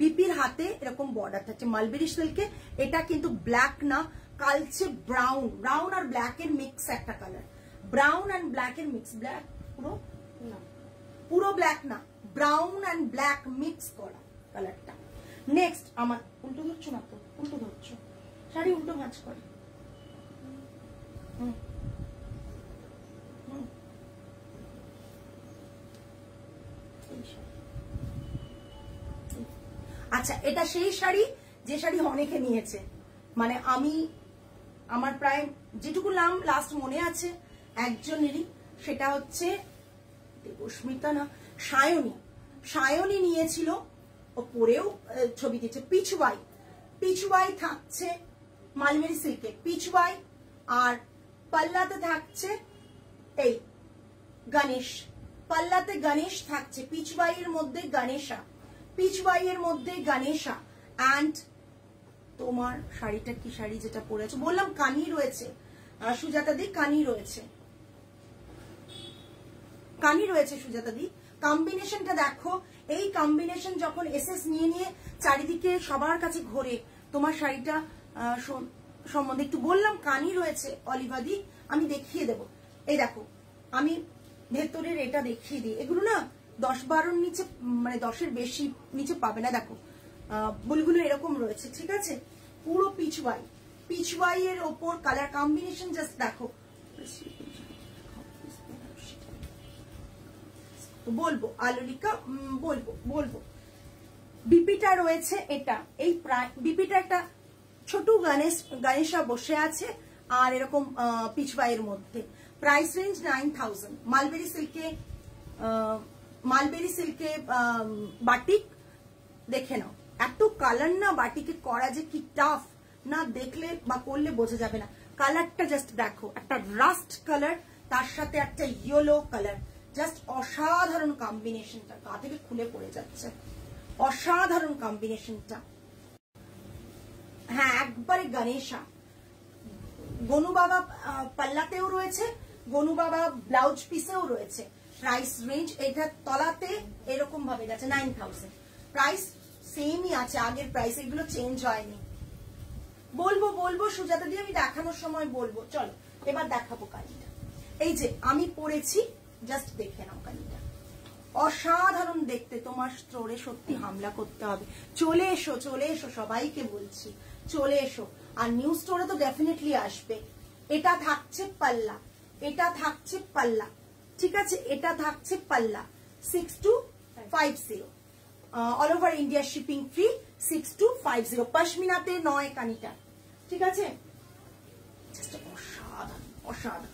বিপির হাতে এরকম বর্ডার থাকছে মালবেরি সিল্কে। এটা কিন্তু ব্ল্যাক না, কালচে ব্রাউন, ব্রাউন আর ব্ল্যাক এর মিক্স একটা কালার, ব্রাউন অ্যান্ড ব্ল্যাক এর মিক্স। ব্ল্যাক পুরো না, পুরো ব্ল্যাক না, ব্রাউন অ্যান্ড ব্ল্যাক মিক্স করা কালারটা। নেক্সট আমার উল্টো ধরছো না তো? উল্টো ধরছো, শাড়ি উল্টো ভাঁজ করে। আচ্ছা এটা সেই শাড়ি যে শাড়ি অনেকে নিয়েছে, মানে আমি আমার প্রায় যেটুকু নাম লাস্ট মনে আছে একজনেরই, সেটা হচ্ছে দেবস্মিতা না সায়নী, সায়নী নিয়েছিল, ও পরেও ছবি দিয়েছে। পিছওয়াই, পিচওয়াই থাকছে মালবেরি সিল্কে, পিচওয়াই। আর পাল্লাতে থাকছে এই গণেশ, পাল্লাতে গণেশ থাকছে, পিচওয়াই এর মধ্যে গণেশা, পিচওয়াই এর মধ্যে গণেশা। অ্যান্ড তোমার শাড়িটা কি শাড়ি যেটা পরেছো, বললাম কানি রয়েছে সুজাতা দি, কানি রয়েছে, কানি রয়েছে সুজাতা দি। কম্বিনেশনটা দেখো, এই কম্বিনেশন যখন এসএস নিয়ে নিয়ে চারিদিকে সবার কাছে ঘোরে, তোমার শাড়িটা সম্বন্ধে একটু বললাম কানি রয়েছে অলিভাদি, আমি দেখিয়ে দেব। এই দেখো আমি ভেতরের এটা দেখিয়ে দিই, এগুলো না 10-12 নিচে, মানে 10-এর বেশি নিচে পাবে না। দেখো বুলগুলো এরকম রয়েছে, ঠিক আছে, পুরো পিচওয়াই, পিচওয়াই এর ওপর কালার কম্বিনেশন জাস্ট দেখো। বলবো আলোলিকা, বলবো বলবো বিপিটা রয়েছে এটা, এই বিপিটা একটা ছোট গণেশা বসে আছে আর এরকম পিচওয়াইয়ের মধ্যে। Price range 9000। মালবেরি সিল্কে বাটিক দেখে নাও, এত কালার না বাটিকে করা যে কি টাফ, না দেখলে বা করলে বোঝা যাবে না। কালারটা জাস্ট দেখো, একটা রাস্ট কালার, তার সাথে একটা ইয়েলো কালার, জাস্ট অসাধারণ কম্বিনেশনটা, গা থেকে খুলে পড়ে যাচ্ছে, অসাধারণ কম্বিনেশনটা। হ্যাঁ একবারে গণেশা। গনু বাবা পাল্লাতেও রয়েছে, গনু বাবা ব্লাউজ পিসেও রয়েছে। প্রাইস রেঞ্জ এটা তলাতে এরকম ভাবে গেছে 9000, প্রাইস সেমই আছে, আগের প্রাইস, এগুলো চেঞ্জ হয়নি। বলবো বলবো সুজাতা দিয়ে, আমি দেখানোর সময় বলবো। চলো এবার দেখাবো কালিটা। এই যে আমি পরেছি, জাস্ট দেখে নাও কালিটা, অসাধারণ দেখতে। তোমার স্টোরে সত্যি হামলা করতে হবে, চলে এসো চলে এসো, সবাইকে বলছি চলে এসো। আর নিউ স্টোরে তো ডেফিনেটলি আসবে। এটা থাকছে পাল্লা, এটা থাকছে পাল্লা, ঠিক আছে, এটা থাকছে পাল্লা 6250, all over India shipping free, 6250। পশমিনাতে নয় কানিটা, ঠিক আছে, অসাধারণ অসাধারণ।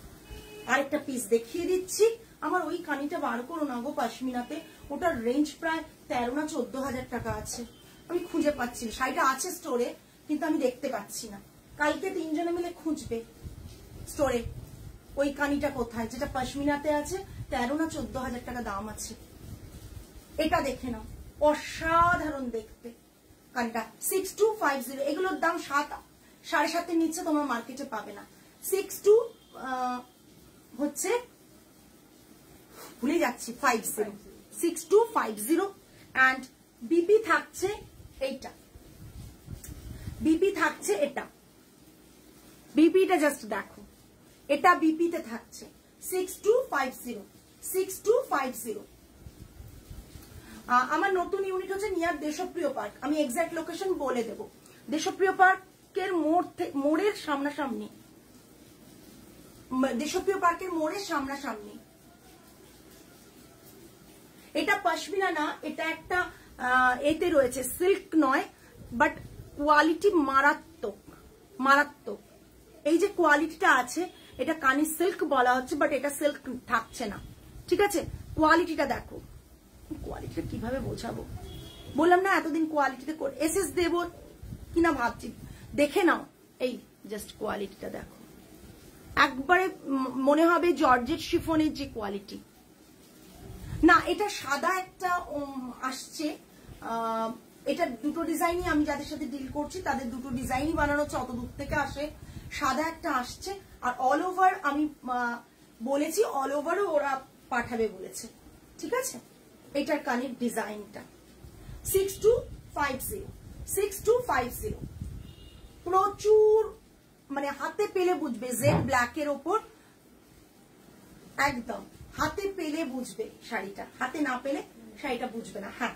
আরেকটা পিস দেখিয়ে দিচ্ছি, আমার ওই কানিটা বার করো না গো পশমিনাতে, ওটার রেঞ্জ প্রায় 13 না 14,000 টাকা আছে, আমি খুঁজে পাচ্ছি না। শাড়িটা আছে স্টোরে কিন্তু আমি দেখতে পাচ্ছি না, কালকে 3 জনে মিলে খুঁজবে স্টোরে ওই কানিটা কোথায়, যেটা পশমিনাতে আছে, 13 না 14,000 টাকা দাম আছে। এটা দেখে নাও, অসাধারণ দেখতে কানটা, 6250। এগুলোর দাম 7.5-7.5 নিচে তোমার মার্কেটে পাবে না। 62 হচ্ছে, ভুলে যাচ্ছি, 6250। অ্যান্ড বিপি থাকছে এইটা, বিপি থাকছে এটা, বিপিটা জাস্ট দেখো, এটা বিপিতে থাকছে 6250। আমার নতুন ইউনিট হচ্ছে নিয়ার দেশপ্রিয় পার্ক, আমি এক্সাক্ট লোকেশন বলে দেব। দেশপ্রিয় পার্কের মোড়ের সামনাসামনি, দেশপ্রিয় পার্কের মোড়ের সামনাসামনি। এটা পশমিনা না, এটা একটা এতে রয়েছে, সিল্ক নয়, বাট কোয়ালিটি মারাত্মক মারাত্মক। এই যে কোয়ালিটিটা আছে, এটা কানি সিল্ক বলা হচ্ছে, বাট এটা সিল্ক থাকছে না, ঠিক আছে। কোয়ালিটিটা দেখো, কোয়ালিটিটা কিভাবে বোঝাবো, বললাম না এতদিন কোয়ালিটিতে এসএস দেব কিনা ভাবছি, দেখে নাও। এই জাস্ট কোয়ালিটিটা দেখো, একবারে মনে হবে জর্জেট শিফনের যে কোয়ালিটি। না এটা সাদা একটা আসছে, এটা দুটো ডিজাইনই আমি যাদের সাথে ডিল করছি তাদের দুটো ডিজাইনই বানানো হচ্ছে, অত দূর থেকে আসে। সাদা একটা আসছে, আর অল ওভার আমি বলেছি অল ওভারও ওরা পাঠাবে বলেছে, ঠিক আছে। এটার কানের ডিজাইনটা 6250, প্রচুর, মানে হাতে পেলে বুঝবে, জেড ব্ল্যাক এর ওপর একদম হাতে পেলে বুঝবে শাড়িটা, হাতে না পেলে শাড়িটা বুঝবে না। হ্যাঁ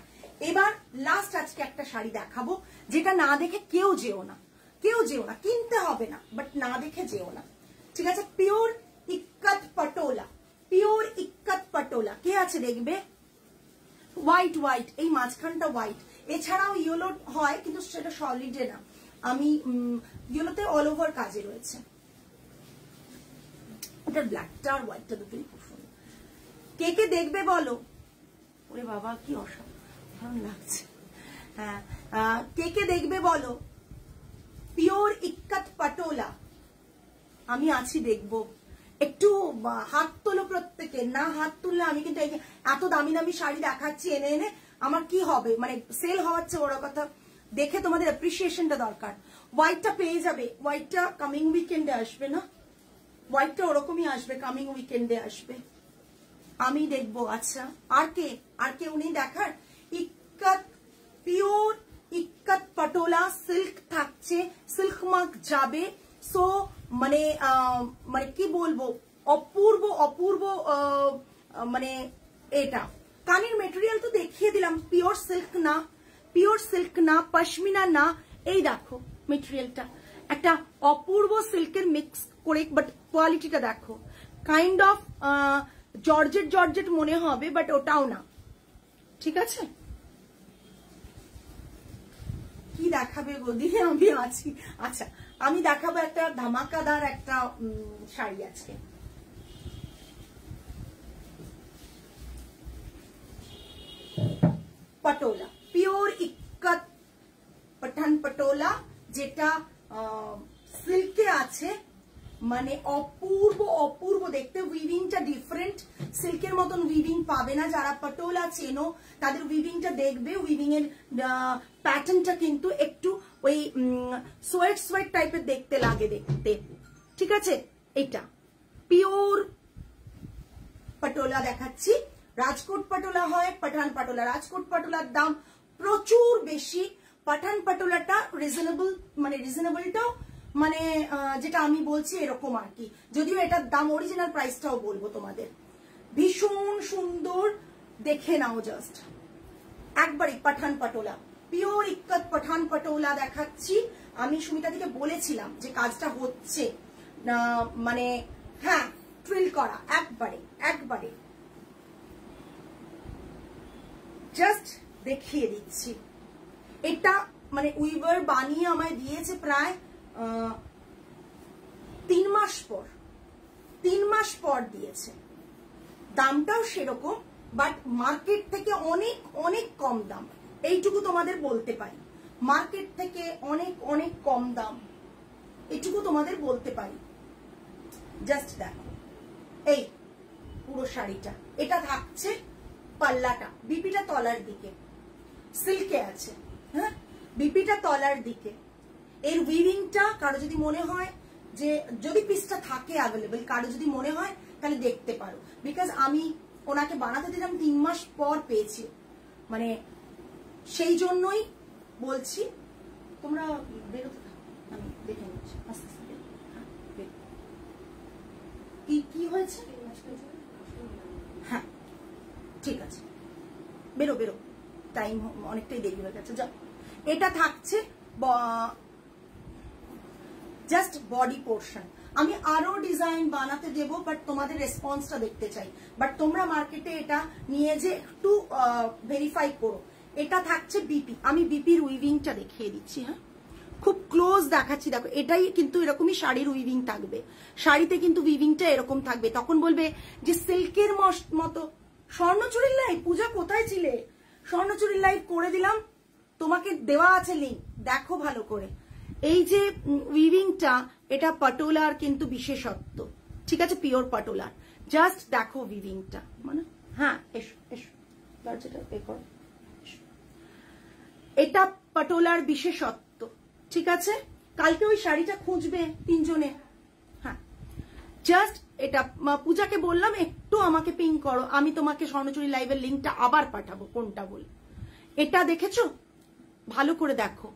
এবার লাস্ট আজকে একটা শাড়ি দেখাবো, যেটা না দেখে কেউ যেও না, কেউ যেও না, কিনতে হবে না, বাট না দেখে যেও না, ঠিক আছে। Pure ikat patola, pure ikat patola. কে আছে দেখবে, হোয়াইট হোয়াইট, এই মাঝখানটা হোয়াইট, এছাড়াও ইয়েলো হয় কিন্তু সেটা সলিডে না, আমি ইয়েলোতে অল ওভার কাজে রয়েছে। এটার ব্ল্যাকটা আর হোয়াইটটা দুটোই খুব সুন্দর। কে কে দেখবে বলো, ওরে বাবা কি অসাধারণ লাগছে। হ্যাঁ কে কে দেখবে বলো, পিওর ইক্কত পাটোলা, আমি আছি দেখবো, একটু হাত তোলো প্রত্যেকে, না হাত তুললে আমি কিন্তু এত দামি দামি শাড়ি দেখাচ্ছি এনে এনে, আমার কি হবে, মানে সেল হওয়াচ্ছে বড় কথা, দেখে তোমাদের অ্যাপ্রিসিয়েশনটা দরকার। হোয়াইটটা পেয়ে যাবে, হোয়াইটটা কামিং উইকেন্ডে আসবে না, হোয়াইটটা ওরকমই আসবে, কামিং উইকেন্ডে আসবে, আমি দেখবো। আচ্ছা আর কে উনি দেখার, ইক্কত পিওর ইক্কত পাটোলা সিল্ক থাকছে, সিল্ক মার্ক যাবে। সো মানে মানে কি বলবো, অপূর্ব অপূর্ব মানে এটা কানের মেটেরিয়াল তো দেখিয়ে দিলাম, পিওর সিল্ক না, পিওর সিল্ক না, পশমিনা না, এই দেখো মেটেরিয়ালটা একটা অপূর্ব সিল্কের মিক্স করে, বাট কোয়ালিটিটা দেখো, কাইন্ড অফ জর্জেট জর্জেট মনে হবে, বাট ওটাও না, ঠিক আছে। কি দেখাবে গদি, আমি আছি। আচ্ছা আমি দেখাবো একটা ধামাকাদার একটা শাড়ি আজকে, पटोला प्योर इक्कत पठान पटोला যেটা সিল্কে আছে, মানে অপূর্ব অপূর্ব দেখতে, উইভিংটা ডিফারেন্ট, সিল্কের মতন উইভিং পাবে না। যারা পটোলা চেনো তাদের উইভিংটা দেখবে, উইভিং এর প্যাটার্নটা কিন্তু একটু ওই সোয়েট সোয়েট টাইপের দেখতে লাগে দেখতে, ঠিক আছে। এটা পিওর পটোলা দেখাচ্ছি, রাজকোট পটোলা হয়, পাঠান পটোলা। রাজকোট পটোলার দাম প্রচুর বেশি, পাঠান পটোলাটা রিজনেবল, মানে রিজনেবলটাও মানে যেটা আমি বলছি এরকম আর কি, যদিও এটার দাম অরিজিনাল প্রাইসটাও বলবো তোমাদের। ভীষণ সুন্দর, দেখে নাও জাস্ট একবারই। পাঠান পটোলা পিওর ইক্কত পাঠান পটোলা দেখাচ্ছি। আমি সুমিতাদিকে বলেছিলাম যে কাজটা হচ্ছে মানে হ্যাঁ ট্রিল করা, একবারে একবারে জাস্ট দেখিয়ে দিচ্ছি। এটা মানে উইভার বানিয়ে আমায় দিয়েছে প্রায় 3 মাস পর দিয়েছে, দামটাও সেরকম, বাট মার্কেট থেকে অনেক অনেক কম দাম, এইটুকু তোমাদের বলতে পারি, মার্কেট থেকে অনেক অনেক কম দাম, এইটুকু তোমাদের বলতে পারি। জাস্ট দেখো এই পুরো শাড়িটা, এটা থাকছে পাল্লাটা, বিপিটা তলার দিকে, সিল্কে আছে, হ্যাঁ বিপিটা তলার দিকে। এর উইভিংটা কারো যদি মনে হয় যে, যদি পিসটা থাকে অ্যাভেলেবেল, কারো যদি মনে হয় তাহলে দেখতে পারো, বিকজ আমি ওনাকে বানাতে দিলাম 3 মাস পর পেয়েছি, মানে সেই জন্যই বলছি। তোমরা বেরোতে থাকো, আমি দেখে নিচ্ছি আস্তে আস্তে। কি হয়েছে? হ্যাঁ ঠিক আছে, বেরো বেরো, টাইম অনেকটাই দেরি হয়ে গেছে। যাও, এটা থাকছে জাস্ট বডি পোর্শন। আমি আরো ডিজাইন বানাতে দেব, বাট তোমাদের রেসপন্সটা দেখতে চাই, বাট তোমরা মার্কেটে এটা নিয়ে যে একটু ভেরিফাই করো। এটা থাকছে বিপি, আমি বিপির উইভিংটা দেখিয়ে দিচ্ছি, হ্যাঁ খুব ক্লোজ দেখাচ্ছি। দেখো এটাই কিন্তু এরকমই শাড়ির উইভিং থাকবে, শাড়িতে কিন্তু উইভিংটা এরকম থাকবে। তখন বলবে যে সিল্কের মতো। স্বর্ণচুরির লাইভ, পূজা কোথায় ছিলে? স্বর্ণচুরির লাইভ করে দিলাম, তোমাকে দেওয়া আছে লিঙ্ক, দেখো ভালো করে। এই যে উইভিংটা, এটা পটোলার কিন্তু বিশেষত্ব, ঠিক আছে, পিওর পটোলার। জাস্ট দেখো উইভিংটা, মানে হ্যাঁ এসো এসো, দরজাটা পে করো। এটা পটোলার বিশেষত্ব, ঠিক আছে। কালকে ওই শাড়িটা খুঁজবে 3 জনে, হ্যাঁ জাস্ট এটা পূজাকে বললাম একটু আমাকে পিং করো, আমি তোমাকে স্বর্ণচুরি লাইভের লিঙ্কটা আবার পাঠাবো, কোনটা বলে। এটা দেখেছো, ভালো করে দেখো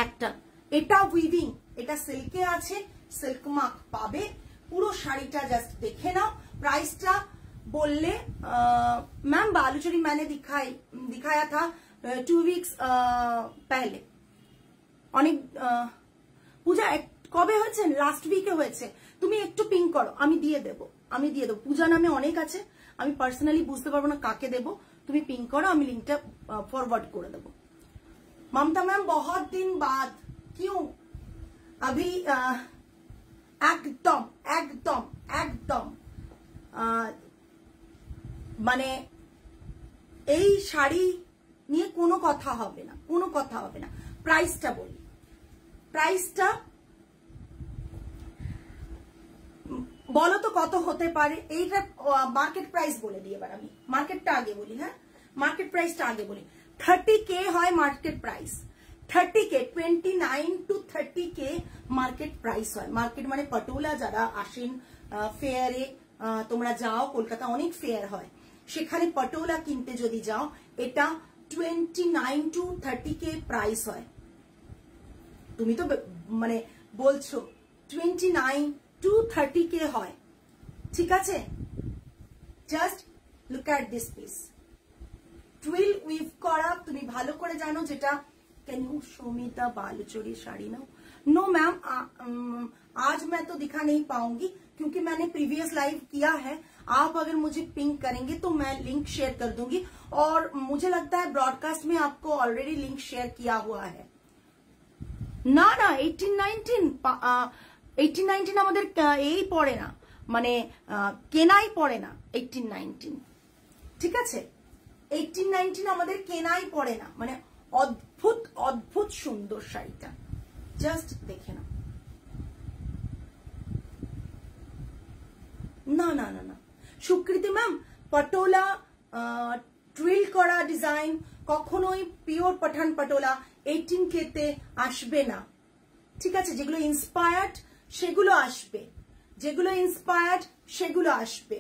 একটা, এটা উইভিং, এটা সিল্কে আছে, সিল্ক মার্ক পাবে। পুরো শাড়িটা জাস্ট দেখে নাও। প্রাইসটা বললে मैम बालूचरी मैंने दिखाया था 2 वीक्स पहले। অনেক পূজা কবে হয়েছে? লাস্ট উইকে হয়েছে। তুমি একটু পিং করো, আমি দিয়ে দেবো, আমি দিয়ে দেবো। পূজা নামে অনেক আছে, আমি পার্সোনালি বুঝতে পারবো না কাকে দেবো, তুমি পিং করো, আমি লিঙ্কটা फॉरवर्ड করে দেবো। ममता मैम बहुत दिन बाद क्यों? अभी একদম একদম একদম মানে এই শাড়ি নিয়ে কোনো কথা হবে না, কোনো কথা হবে না। প্রাইসটা বলি, প্রাইসটা বলো তো কত হতে পারে? এইটা মার্কেট প্রাইস বলে দিই। এবার আমি মার্কেটটা আগে বলি। হ্যাঁ, মার্কেট প্রাইসটা আগে বলি। 30K হয় market price. 30K 29 to 30K market price হয়। মার্কেট মানে পটোলা যারা আসেন ফেয়ারে, তোমরা যাও, কলকাতা অনেক ফেয়ার হয়, সেখানে পটোলা কিনতে যদি যাও এটা 29 to 30K প্রাইস হয়। তুমি তো মানে বলছো 29 to 30K হয়, ঠিক আছে? Just look at this piece, twill weave করা, তুমি ভালো করে জানো যেটা। Can you show me the Baluchari sari? No ma'am, आज मैं तो दिखा नहीं पाऊंगी क्योंकि मैंने प्रीवियस लाइव किया है। आप अगर मुझे पिंक करेंगे तो मैं लिंक शेयर कर दूंगी, और मुझे लगता है ब्रॉडकास्ट में आपको ऑलरेडी लिंक शेयर किया हुआ है। না না 18-19 আমাদের এই পড়ে না, মানে কেনাই পড়ে না 18-19, ঠিক আছে? 18-19 আমাদের কেনাই পড়ে না, মানে অদ্ভুত অদ্ভুত সুন্দর শাড়িটা, জাস্ট দেখে নাও। না না না না সুকৃতি ম্যাম, পটোলা ট্রিল করা ডিজাইন কখনোই পিওর পাঠান পটোলা 18K তে আসবে না, ঠিক আছে? যেগুলো ইন্সপায়ার্ড সেগুলো আসবে, যেগুলো ইন্সপায়ার্ড সেগুলো আসবে,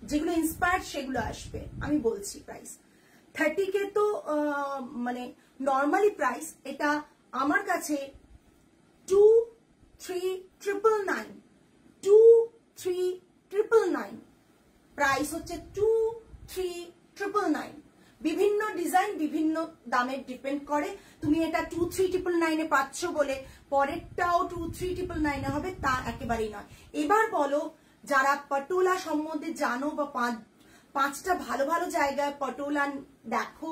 যেগুলো ইন্সপায়ার্ড সেগুলো আসবে। আমি বলছি প্রাইস 30K তো মানে নর্মালি প্রাইস এটা আমার কাছে 23,999, 23,999 প্রাইস হচ্ছে 23,999। বিভিন্ন ডিজাইন বিভিন্ন দামের ডিপেন্ড করে। তুমি এটা 23,999 এ পাচ্ছ বলে পরেরটাও 23,999 হবে তা একেবারেই নয়। এবার বলো, যারা পটোলা সম্বন্ধে জানো বা পাঁচটা ভালো ভালো জায়গায় পটোলা দেখো,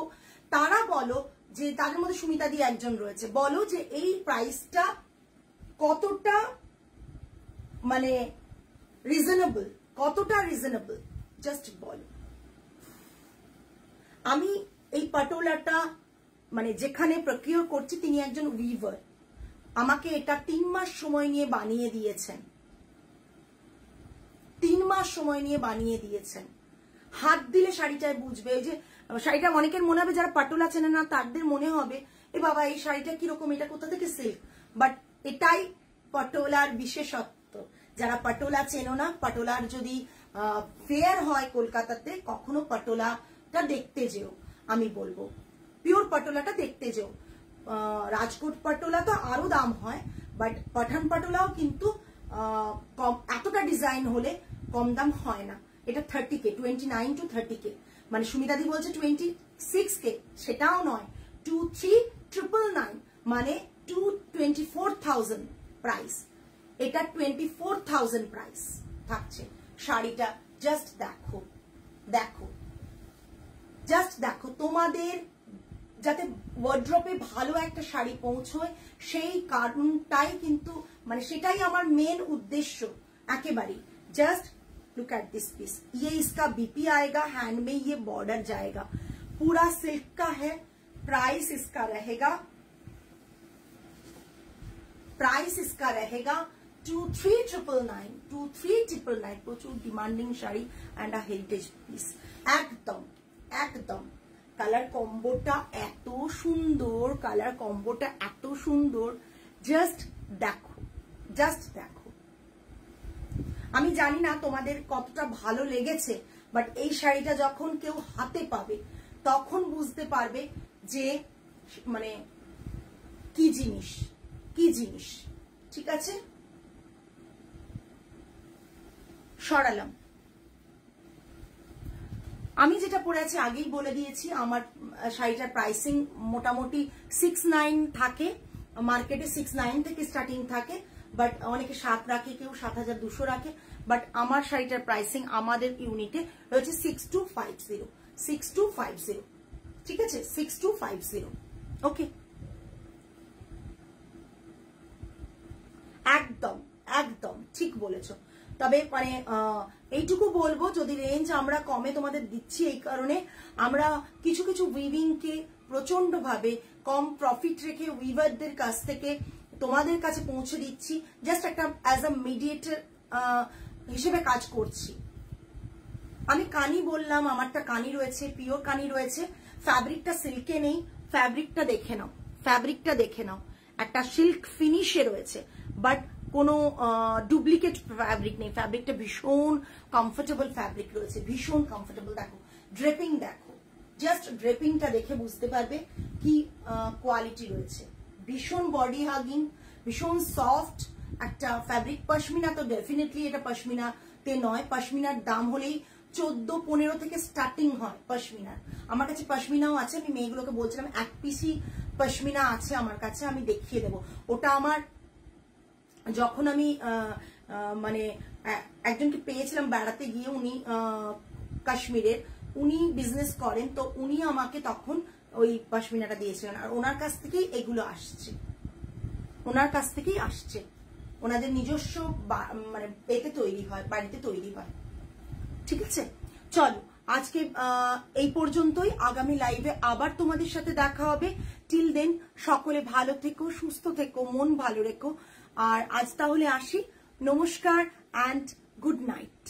তারা বলো যে, তাদের মধ্যে সুমিতা দি একজন রয়েছে, বলো যে এই প্রাইসটা কতটা মানে রিজনেবল, কতটা রিজনেবল, জাস্ট বলো। আমি এই পটোলাটা মানে যেখানে প্রকিউর করছি তিনি একজন উইভার, আমাকে এটা 3 মাস সময় নিয়ে বানিয়ে দিয়েছেন, 3 মাস সময় নিয়ে বানিয়ে দিয়েছেন। হাত দিলে শাড়িটায় বুঝবে। এই যে শাড়িটা অনেকের মনে হবে যারা পটোলা চেনে না তাদের মনে হবে এ বাবা এই শাড়িটা কিরকম, এটা কোথা থেকে সিল্ক, বাট এটাই পটোলার বিশেষত্ব। যারা পটোলা চেনো না, পটোলার যদি ফেয়ার হয় কলকাতাতে, কখনো পটোলাটা দেখতে যেও, আমি বলবো পিওর পটোলাটা দেখতে যেও। রাজকোট পটোলা তো আরো দাম হয়, বাট পাঠান পটোলাও কিন্তু কম, এতটা ডিজাইন হলে কম দাম হয় না। এটা 30K, 29 to 30K, মানে সুমিতা দি বলছে 26K, সেটাও নয়, 23,999 মানে 24,000 প্রাইস, এটা 24,000 প্রাইস থাকছে শাড়িটা। জাস্ট দেখো, দেখো, জাস্ট দেখো, তোমাদের যাতে ওয়ার্ড্রপে ভালো একটা শাড়ি পৌঁছয় সেই কারণটাই কিন্তু, মানে সেটাই আমার মেন উদ্দেশ্য একেবারে। Just look at this piece, ये इसका बीपी आएगा, हैंड में ये बॉर्डर जाएगा, पूरा सिल्क का है। प्राइस इसका रहेगा 23,999, প্রচুর demanding sari and a heritage piece. একদম একদম কালার কম্বোটা এত সুন্দর, কালার কম্বোটা এত সুন্দর, জাস্ট দেখো, জাস্ট দেখো। আমি জানি না তোমাদের কতটা ভালো লেগেছে, বাট এই শাড়িটা যখন কেউ হাতে পাবে তখন বুঝতে পারবে যে মানে কি জিনিস, কি জিনিস, ঠিক আছে? সরালাম। আমি যেটা পরে আছি আগেই বলে দিয়েছি, আমার শাড়িটার প্রাইসিং মোটামুটি 6,900 থাকে, মার্কেটে 6,900 থেকে স্টার্টিং থাকে, বাট অনেকে 7 রাখে, কেউ 7,200 রাখে, বাট আমার শাড়িটার প্রাইসিং আমাদের ইউনিটে রয়েছে 6250, ঠিক আছে? 6250, ওকে। একদম একদম ঠিক বলেছো। তবে মানে এইটুকু বলবো, যদি রেঞ্জ আমরা কমে তোমাদের দিচ্ছি এই কারণে আমরা কিছু কিছু উইভিং কে প্রচন্ড ভাবে কম প্রফিট রেখে উইভারদের কাছ থেকে তোমাদের কাছে পৌঁছে দিচ্ছি, জাস্ট একটা অ্যাজ আ মিডিয়েটর হিসেবে কাজ করছি। আমি কানি বললাম, আমারটা কানি রয়েছে, পিওর কানি রয়েছে, ফ্যাব্রিকটা সিল্কে নেই, ফ্যাব্রিকটা দেখে নাও, ফ্যাব্রিকটা দেখে নাও, একটা সিল্ক ফিনিশে রয়েছে, বাট কোনো ডুপ্লিকেট ফ্যাব্রিক নেই, ফ্যাব্রিকটা ভীষণ কমফোর্টেবল ফ্যাব্রিক রয়েছে, ভীষণ কমফোর্টেবল। দেখো ড্রেপিং, দেখো জাস্ট ড্রেপিংটা দেখে বুঝতে পারবে কি কোয়ালিটি রয়েছে, ভীষণ বডি হাগিং, ভীষণ সফট একটা ফ্যাব্রিক। পশমিনা তো ডেফিনেটলি এটা পশমিনাতে নয়, পশমিনার দাম হলেই 14-15 থেকে স্টার্টিং হয় পশমিনার। আমার কাছে পশমিনাও আছে, আমি মেয়েগুলোকে বলছিলাম এক পিসি পশমিনা আছে আমার কাছে, আমি দেখিয়ে দেবো। ওটা আমার যখন আমি মানে একজনকে পেয়েছিলাম বেড়াতে গিয়ে, উনি কাশ্মীরের, উনি বিজনেস করেন, তো উনি আমাকে তখন ওই পশমিনাটা দিয়েছিলেন, আর ওনার কাছ থেকেই এগুলো আসছে, ওনার কাছ থেকেই আসছে, ওনাদের নিজস্ব মানে এতে তৈরি হয়, বাড়িতে তৈরি হয়। ঠিক আছে, চলো আজকে এই পর্যন্তই। আগামী লাইভে আবার তোমাদের সাথে দেখা হবে। টিল দেন সকলে ভালো থেকো, সুস্থ থেকো, মন ভালো রেখো। আর আজ তাহলে আসি, নমস্কার অ্যান্ড গুড নাইট।